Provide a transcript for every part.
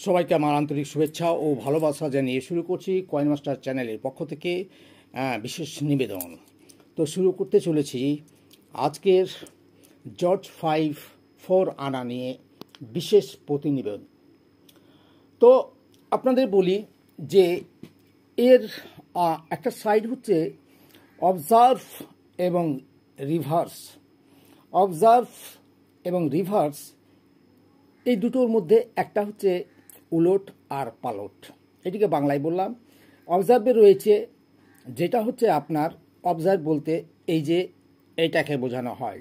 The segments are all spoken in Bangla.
সবাইকে আমার আন্তরিক শুভেচ্ছা ও ভালোবাসা জানিয়ে শুরু করছি কয়েন মাস্টার চ্যানেলের পক্ষ থেকে বিশেষ নিবেদন। তো শুরু করতে চলেছি আজকের জর্জ 4 আনা নিয়ে বিশেষ প্রতিনিবেদন। তো আপনাদের বলি যে এর একটা সাইড হচ্ছে অবজার্ভ এবং রিভার্স। অবজার্ভ এবং রিভার্স এই দুটোর মধ্যে একটা হচ্ছে উলট আর পালট, এটিকে বাংলায় বললাম। অবজার্ভে রয়েছে যেটা হচ্ছে আপনার অবজার্ভ বলতে এই যে এইটাকে বোঝানো হয়,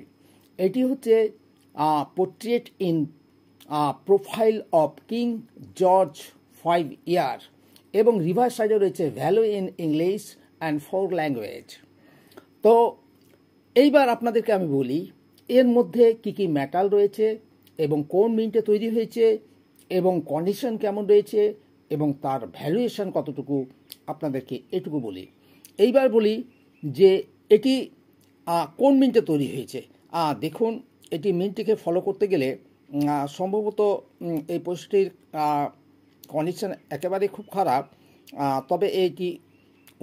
এটি হচ্ছে portrait in profile of king George 5 ইয়ার, এবং রিভার্স সাইডে রয়েছে value in English and 4 language. তো এইবার আপনাদেরকে আমি বলি এর মধ্যে কি কি মেটাল রয়েছে এবং কোন মিন্টে তৈরি হয়েছে এবং কন্ডিশন কেমন রয়েছে এবং তার ভ্যালুয়েশন কতটুকু, আপনাদেরকে এটুকু বলি। এইবার বলি যে এটি কোন মিন্টে তৈরি হয়েছে। দেখুন, এটি মিন্টটিকে ফলো করতে গেলে সম্ভবত এই পয়সাটির কন্ডিশন একেবারে খুব খারাপ, তবে এটি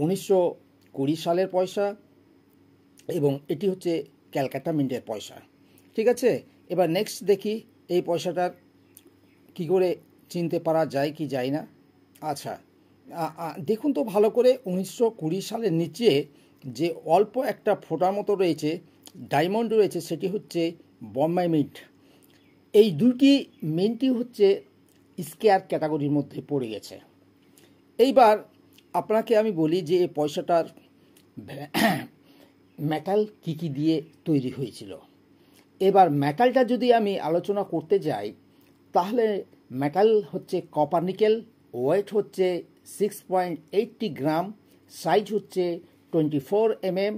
1920 সালের পয়সা এবং এটি হচ্ছে ক্যালকাটা মিন্টের পয়সা। ঠিক আছে, এবার নেক্সট দেখি এই পয়সাটার কি করে চিনতে পারা যায় কি যায় না। আচ্ছা, দেখুন তো ভালো করে 1920 সালের নিচে যে অল্প একটা ফোঁটার মতো রয়েছে, ডায়মন্ড রয়েছে, সেটি হচ্ছে বোম্বাই মিন্ট। এই দুটি মিন্টই হচ্ছে স্কেয়ার ক্যাটাগরির মধ্যে পড়ে গেছে। এইবার আপনাকে আমি বলি যে এই পয়সাটার মেটাল কি কি দিয়ে তৈরি হয়েছিল। এবার মেটালটা যদি আমি আলোচনা করতে যাই তাহলে মেটাল হচ্ছে কপার নিকেল, ওয়েট হচ্ছে 6.80 গ্রাম, সাইজ হচ্ছে 24 mm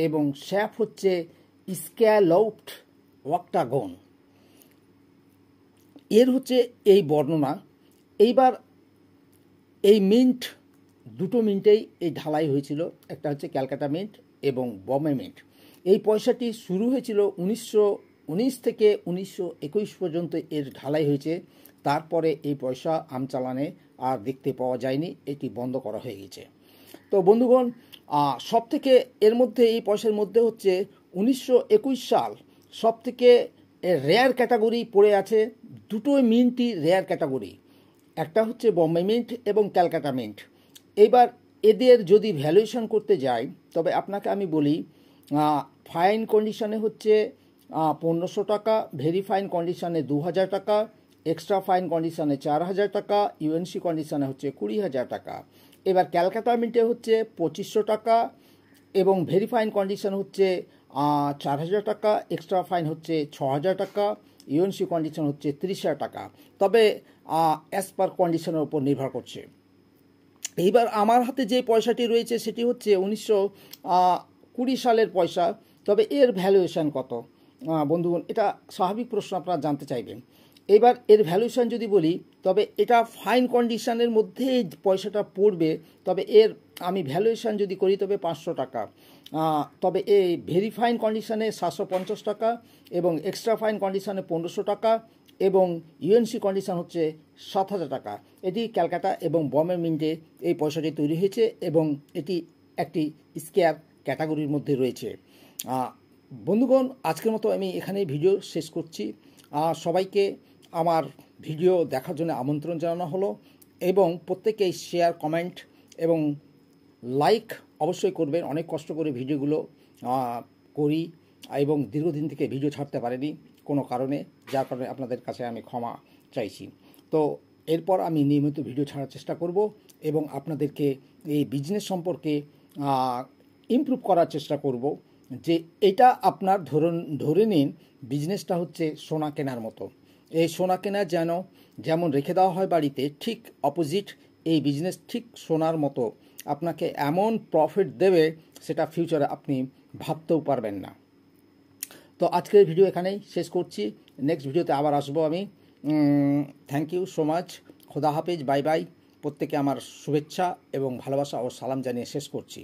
এবং শ্যাপ হচ্ছে স্ক্যালপড অক্টাগন। এর হচ্ছে এই বর্ণনা। এইবার এই মিন্ট দুটো মিন্টেই এই ঢালাই হয়েছিল, একটা হচ্ছে ক্যালকাটা মিন্ট এবং বম্বে মিন্ট। এই পয়সাটি শুরু হয়েছিল 1919 থেকে 1921 পর্যন্ত এর ঢালাই হয়েছে। তারপরে এই পয়সা আমচালানে আর দেখতে পাওয়া যায়নি, এটি বন্ধ করা হয়ে গেছে। তো বন্ধুগণ, সব থেকে এর মধ্যে এই পয়সার মধ্যে হচ্ছে 1921 সাল সব থেকে রেয়ার ক্যাটাগরি পড়ে আছে। দুটোই মিন্টই রেয়ার ক্যাটাগরি, একটা হচ্ছে বম্বে মিন্ট এবং ক্যালকাটা মিন্ট। এবার এদের যদি ভ্যালুয়েশন করতে যাই তবে আপনাকে আমি বলি ফাইন কন্ডিশনে হচ্ছে 1500 টাকা, ভেরি ফাইন কন্ডিশনে 2000 টাকা, এক্সট্রা ফাইন কন্ডিশনে 4000 টাকা, ইউএনসি কন্ডিশনে হচ্ছে 20,000 টাকা। এবার ক্যালকাটা মিন্টে হচ্ছে 2500 টাকা এবং ভেরি ফাইন কন্ডিশন হচ্ছে 4000 টাকা, এক্সট্রা ফাইন হচ্ছে 6000 টাকা, ইউএনসি কন্ডিশন হচ্ছে 30,000 টাকা। তবে অ্যাজ পার কন্ডিশনের উপর নির্ভর করছে। এইবার আমার হাতে যে পয়সাটি রয়েছে সেটি হচ্ছে 1920 সালের পয়সা, তবে এর ভ্যালুয়েশন কত বন্ধুগণ, এটা স্বাভাবিক প্রশ্ন, আপনারা জানতে চাইবেন। এবার এর ভ্যালুয়েশন যদি বলি তবে এটা ফাইন কন্ডিশনের মধ্যে পয়সাটা পড়বে, তবে এর আমি ভ্যালুয়েশন যদি করি তবে 500 টাকা, তবে এই ভেরি ফাইন কন্ডিশনে 750 টাকা এবং এক্সট্রা ফাইন কন্ডিশনে 1500 টাকা এবং ইউএনসি কন্ডিশন হচ্ছে 7,000 টাকা। এটি ক্যালকাটা এবং বম্বে মিন্টে এই পয়সাটি তৈরি হয়েছে এবং এটি একটি স্কেয়ার ক্যাটাগরির মধ্যে রয়েছে। বন্ধুগণ, আজকের মতো আমি এখানেই ভিডিও শেষ করছি। সবাইকে আমার ভিডিও দেখার জন্য আমন্ত্রণ জানানো হলো এবং প্রত্যেকেই শেয়ার, কমেন্ট এবং লাইক অবশ্যই করবেন। অনেক কষ্ট করে ভিডিওগুলো করি এবং দীর্ঘদিন থেকে ভিডিও ছাড়তে পারিনি কোনো কারণে, যার কারণে আপনাদের কাছে আমি ক্ষমা চাইছি। তো এরপর আমি নিয়মিত ভিডিও ছাড়ার চেষ্টা করব এবং আপনাদেরকে এই বিজনেস সম্পর্কে ইমপ্রুভ করার চেষ্টা করব যে এটা আপনার ধরে নিন বিজনেসটা হচ্ছে সোনা কেনার মতো। এই সোনা কেনা যেমন রেখে দেওয়া হয় বাড়িতে, ঠিক অপোজিট এই বিজনেস ঠিক সোনার মতো আপনাকে এমন প্রফিট দেবে সেটা ফিউচারে আপনি ভাবতেও পারবেন না। তো আজকের ভিডিও এখানেই শেষ করছি, নেক্সট ভিডিওতে আবার আসবো আমি। থ্যাংক ইউ সো মাচ, খোদা হাফেজ, বাই বাই। প্রত্যেকে আমার শুভেচ্ছা এবং ভালোবাসা ও সালাম জানিয়ে শেষ করছি।